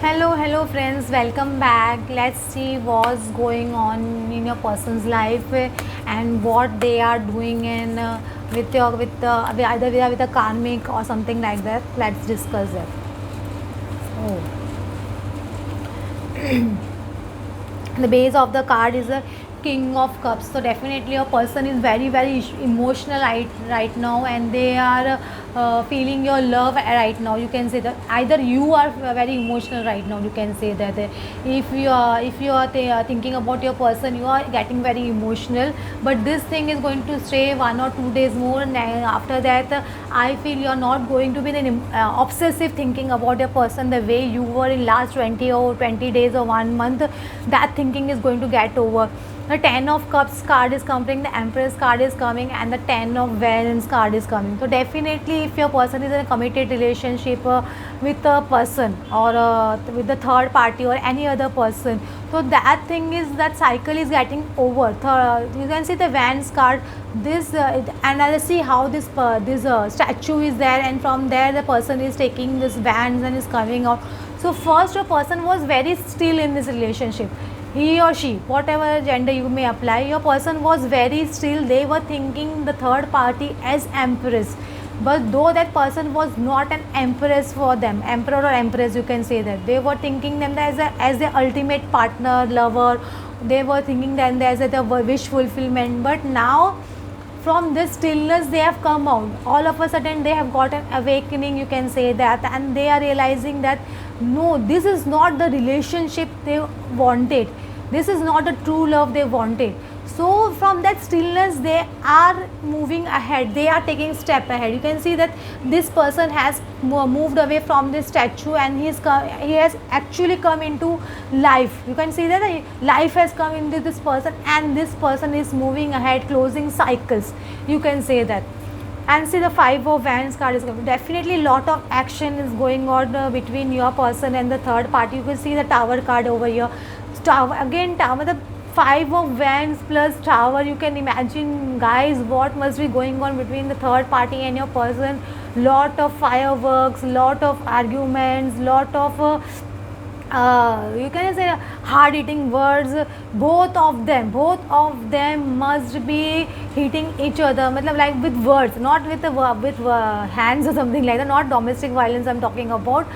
Hello friends, welcome back. Let's see what's going on in your person's life and what they are doing in either with a karmic or something like that. Let's discuss it. Oh, the base of the card is a king of cups, so definitely a person is very emotional right now, and they are feeling your love right now. You can say that either you are very emotional right now. You can say that if you are thinking about your person, you are getting very emotional, but this thing is going to stay 1 or 2 days more, and after that I feel you are not going to be an obsessive thinking about your person the way you were in last 20 days or 1 month. That thinking is going to get over. The 10 of cups card is coming, the empress card is coming, and the 10 of wands card is coming. So definitely if your person is in a committed relationship with a person, or with the third party or any other person, so that cycle is getting over. You can see the wands card, this and I'll see how this statue is there, and from there the person is taking this wands and is coming out. So first, a person was very still in this relationship. He or she, whatever gender you may apply, your person was very still. They were thinking the third party as empress, but though that person was not an empress for them, emperor or empress, you can say that they were thinking them as their ultimate partner, lover. They were thinking them as a wish fulfillment. But now, from this stillness they have come out. All of a sudden they have got an awakening, you can say that, and they are realizing that no, this is not the relationship they wanted, this is not the true love they wanted. So from that stillness they are moving ahead, they are taking step ahead. You can see that this person has moved away from this statue, and he has actually come into life. You can see that life has come into this person, and this person is moving ahead, closing cycles, you can say that. And see, the 5 of wands card is coming. Definitely lot of action is going on between your person and the third party. You can see the tower card over here. Tower, the 5 of wands plus tower. You can imagine, guys, what must be going on between the third party and your person. Lot of fireworks, lot of arguments, lot of you can say hard hitting words. Both of them must be hitting each other, like with words, not with hands or something like that, not domestic violence I'm talking about,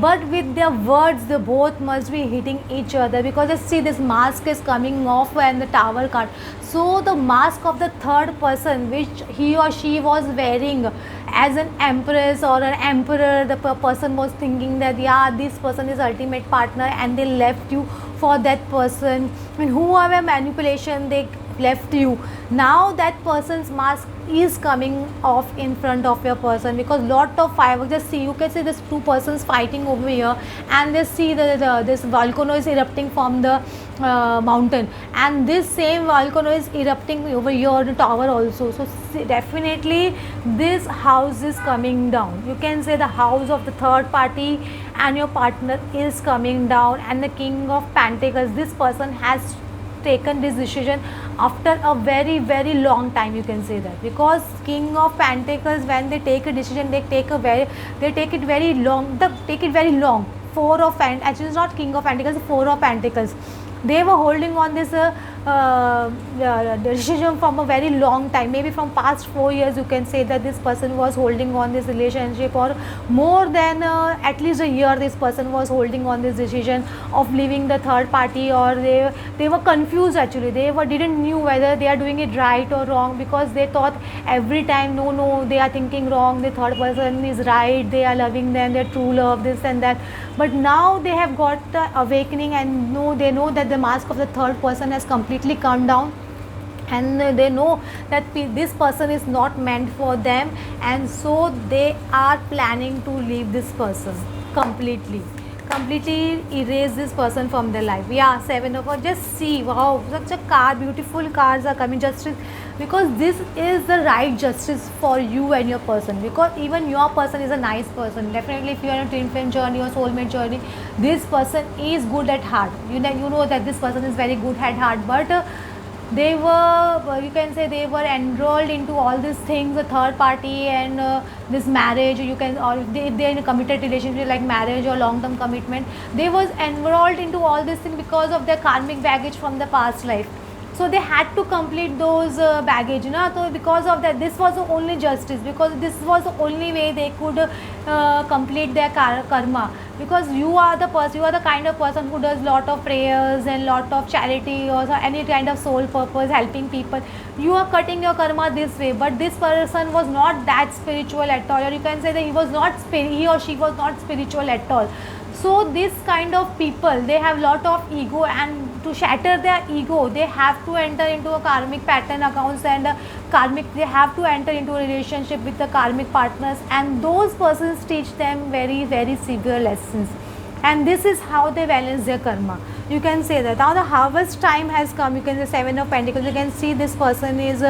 but with their words. The both must be hitting each other, because I see this mask is coming off and the tower card. So the mask of the third person which he or she was wearing as an empress or an emperor, the person was thinking that yeah, this person is ultimate partner, and they left you for that person, and whoever manipulation they left you. Now that person's mask is coming off in front of your person, because lot of fireworks. Just see, you can see this two persons fighting over here, and they see this volcano is erupting from the mountain, and this same volcano is erupting over here the tower also. So see, definitely this house is coming down. You can say the house of the third party and your partner is coming down, and the king of pentacles, this person has taken this decision after a very long time, you can say that, because king of pentacles, when they take a decision, they take it very long. Four of pentacles, actually it's not king of pentacles, 4 of pentacles. They were holding on this decision from a very long time, maybe from past 4 years. You can say that this person was holding on this relationship, or more than at least a year this person was holding on this decision of leaving the third party, or they were confused. Actually they didn't knew whether they are doing it right or wrong, because they thought every time no, they are thinking wrong, the third person is right, they are loving them, their true love, this and that. But now they have got the awakening, and they know that the mask of the third person has completely come down, and they know that this person is not meant for them, and so they are planning to leave this person completely erase this person from their life. Yeah, 7 of just see, wow, such a card, beautiful cards are coming. Justice, because this is the right justice for you and your person, because even your person is a nice person. Definitely if you are in a twin flame journey or soulmate journey, this person is good at heart. You know that this person is very good at heart, but they were, you can say, they were enrolled into all these things, the third party, and this marriage, you can, or if they're in a committed relationship like marriage or long term commitment, they was enrolled into all these things because of their karmic baggage from the past life. So they had to complete those baggage, na. So because of that, this was the only justice, because this was the only way they could complete their karma. Because you are the person, you are the kind of person who does lot of prayers and lot of charity or any kind of soul purpose, helping people. You are cutting your karma this way, but this person was not that spiritual at all, or you can say that he was not he or she was not spiritual at all. So this kind of people, they have lot of ego, and to shatter their ego, they have to enter into a karmic pattern accounts, and karmic, they have to enter into a relationship with the karmic partners, and those persons teach them very very severe lessons, and this is how they balance their karma. You can say that now the harvest time has come. You can say Seven of Pentacles, you can see this person is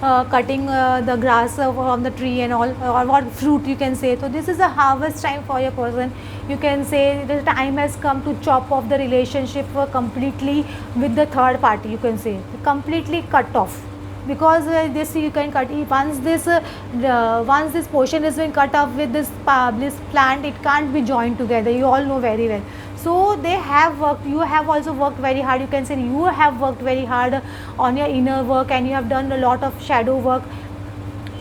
cutting the grass from the tree and all, or what fruit, you can say. So this is a harvest time for your person. You can say the time has come to chop off the relationship completely with the third party, you can say, completely cut off, because this you can cut once this portion has been cut off with this plant, it can't be joined together, you all know very well. So they have worked, you have also worked very hard, you can say you have worked very hard on your inner work, and you have done a lot of shadow work.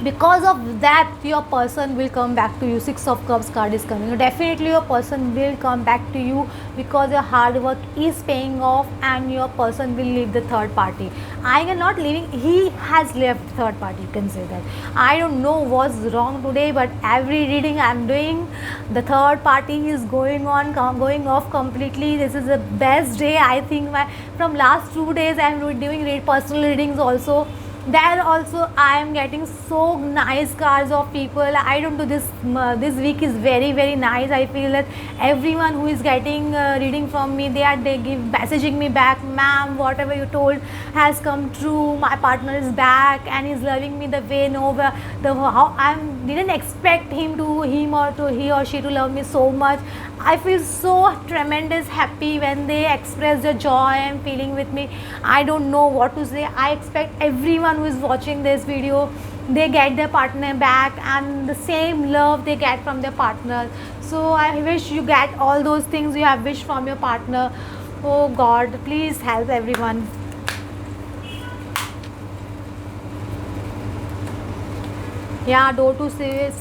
Because of that, your person will come back to you. Six of Cups card is coming. Definitely your person will come back to you, because your hard work is paying off, and your person will leave the third party. I am not leaving, he has left third party, you can say that. I don't know what's wrong today, but every reading I am doing, the third party is going going off completely. This is the best day, I think. From last 2 days I am doing personal readings also. There also I am getting so nice cards of people. I don't do this. This week is very very nice. I feel that everyone who is getting reading from me, they give messaging me back, ma'am, whatever you told has come true. My partner is back and he's loving me the way how I didn't expect him or he or she to love me so much. I feel so tremendous happy when they express the joy and feeling with me. I don't know what to say. I expect everyone who is watching this video, they get their partner back, and the same love they get from their partner. So I wish you get all those things you have wished from your partner. Oh God, please help everyone. Yeah, door to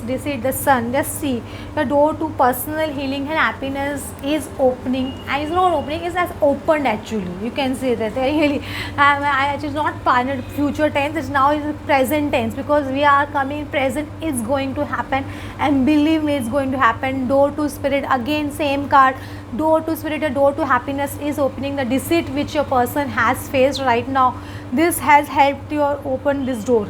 deceit the sun. Just see, the door to personal healing and happiness is opening, and it's not opening, it's as opened actually, you can say that. Really, it is not future tense, it's now is present tense, because we are coming present, is going to happen, and believe me, it's going to happen. Door to spirit, again same card, door to spirit, a door to happiness is opening. The deceit which your person has faced right now, this has helped you open this door.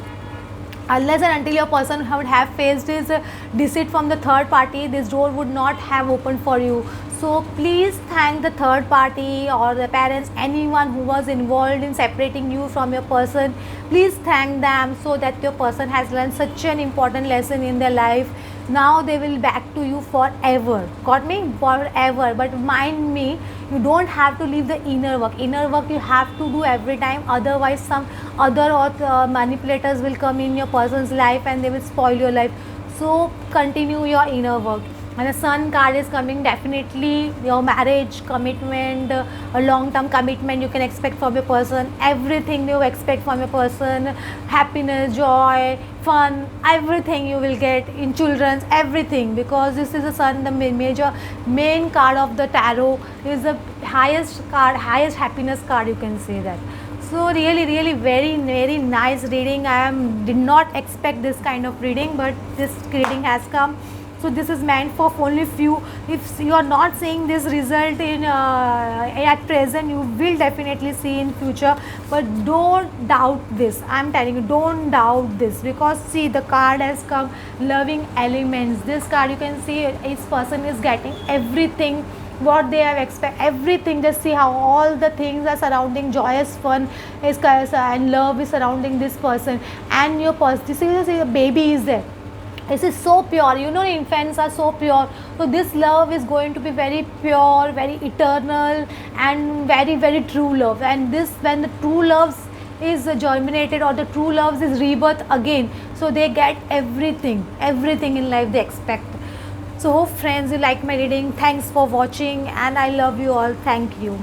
Unless and until your person would have faced this deceit from the third party, this door would not have opened for you. So please thank the third party or the parents, anyone who was involved in separating you from your person. Please thank them, so that your person has learned such an important lesson in their life. Now they will back to you forever. Got me? Forever. But mind me, you don't have to leave the inner work. Inner work you have to do every time, otherwise some other manipulators will come in your person's life and they will spoil your life. So continue your inner work. And the sun card is coming. Definitely your marriage commitment, a long term commitment you can expect from your person. Everything you expect from your person, happiness, joy, fun, everything you will get in children's, everything, because this is the sun, the main card of the tarot, is the highest card, highest happiness card, you can say that. So really really very very nice reading. Did not expect this kind of reading, but this reading has come. So this is meant for only few. If you are not seeing this result in at present, you will definitely see in future, but don't doubt this. I am telling you, don't doubt this, because see, the card has come, loving elements. This card, you can see each person is getting everything what they have expect, everything. Just see how all the things are surrounding, joyous fun is and love is surrounding this person, and your person, this is a baby is there. This is so pure, you know, infants are so pure. So this love is going to be very pure, very eternal, and very very true love. And this, when the true loves is germinated, or the true loves is rebirth again. So they get everything in life they expect. So hope friends you like my reading. Thanks for watching, and I love you all. Thank you.